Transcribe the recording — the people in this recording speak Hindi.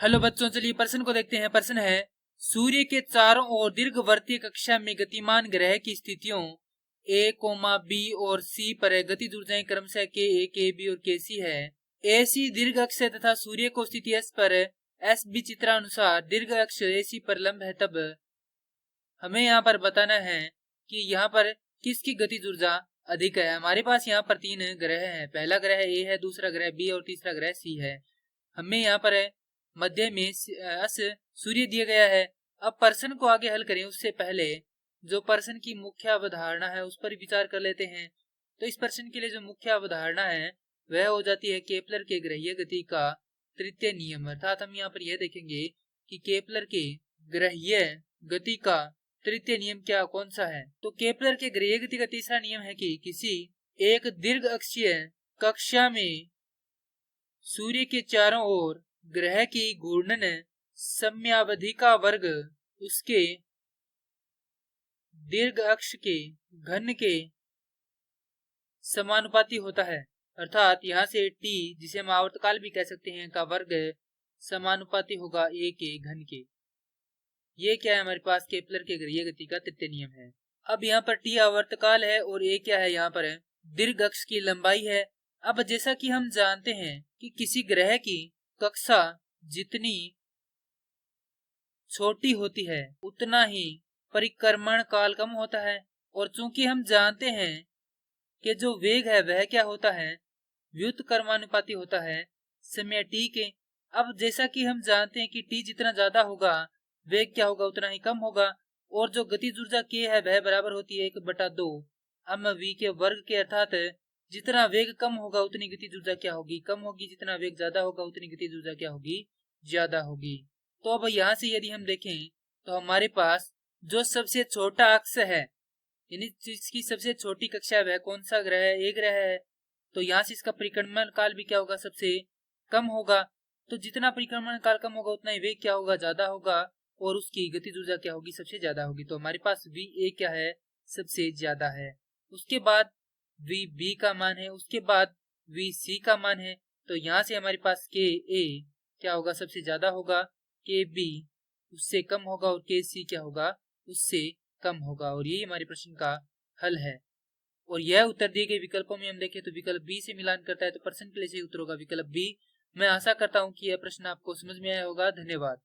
हेलो बच्चों, चलिए प्रश्न को देखते हैं। प्रश्न है, सूर्य के चारों ओर दीर्घवर्तीय कक्षा में गतिमान ग्रह की स्थितियों ए, बी और सी पर गतिज ऊर्जाएं क्रमशः के बी और के सी है। ए सी दीर्घ अक्ष तथा सूर्य को स्थिति एस पर एस बी चित्रानुसार दीर्घ अक्ष ए सी पर लंब है। तब हमें यहाँ पर बताना है कि यहाँ पर किसकी गतिज ऊर्जा अधिक है। हमारे पास यहाँ पर तीन ग्रह हैं। पहला ग्रह ए है, दूसरा ग्रह बी और तीसरा ग्रह सी है। हमें यहाँ पर मध्य में अस सूर्य दिया गया है। अब प्रश्न को आगे हल करें उससे पहले जो प्रश्न की मुख्य अवधारणा है उस पर विचार कर लेते हैं। तो इस प्रश्न के लिए जो मुख्य अवधारणा है वह हो जाती है केपलर के ग्रहीय गति का तृतीय नियम। अर्थात हम यहाँ पर यह देखेंगे कि केपलर के ग्रहीय गति का तृतीय नियम क्या कौन सा है। तो केपलर के ग्रहीय गति का तीसरा नियम है कि किसी एक दीर्घ अक्षीय कक्षा में सूर्य के चारों ओर ग्रह की घूर्णन समयावधि का वर्ग उसके दीर्घ अक्ष के घन के समानुपाती होता है। अर्थात यहाँ से t, जिसे हम आवर्तकाल भी कह सकते हैं, का वर्ग समानुपाती होगा a के घन के। ये क्या है, हमारे पास केपलर के ग्रहीय गति का तृतीय नियम है। अब यहाँ पर t आवर्तकाल है और a क्या है, यहाँ पर दीर्घ अक्ष की लंबाई है। अब जैसा कि हम जानते हैं कि किसी ग्रह की कक्षा जितनी छोटी होती है उतना ही परिक्रमण काल कम होता है। और चूंकि हम जानते हैं कि जो वेग है वह क्या होता है, व्युत्क्रमानुपाती होता है समय t के। अब जैसा कि हम जानते हैं कि t जितना ज्यादा होगा वेग क्या होगा उतना ही कम होगा। और जो गतिज ऊर्जा k है वह बराबर होती है 1/2 mv के वर्ग के। अर्थात जितना वेग कम होगा उतनी गतिज ऊर्जा क्या होगी, कम होगी। जितना वेग ज्यादा होगा उतनी गतिज ऊर्जा क्या होगी, ज्यादा होगी। तो अब यहाँ से यदि हम देखें तो हमारे पास जो सबसे छोटा अक्ष है यानी जिसकी सबसे छोटी कक्षा है वह कौन सा ग्रह है, एक ग्रह है। तो यहाँ से इसका परिक्रमण काल भी क्या होगा, सबसे कम होगा। तो जितना परिक्रमण काल कम होगा उतना ही वेग क्या होगा, ज्यादा होगा। और उसकी गतिज ऊर्जा क्या होगी, सबसे ज्यादा होगी। तो हमारे पास va क्या है, सबसे ज्यादा है। उसके बाद vb का मान है, उसके बाद vc का मान है। तो यहाँ से हमारे पास ka क्या होगा, सबसे ज्यादा होगा, kb उससे कम होगा और kc क्या होगा, उससे कम होगा। और यही हमारे प्रश्न का हल है। और यह उत्तर दिए गए विकल्पों में हम देखें तो विकल्प बी से मिलान करता है। तो प्रश्न के लिए सही उत्तर होगा विकल्प बी। मैं आशा करता हूं कि यह प्रश्न आपको समझ में आया होगा। धन्यवाद।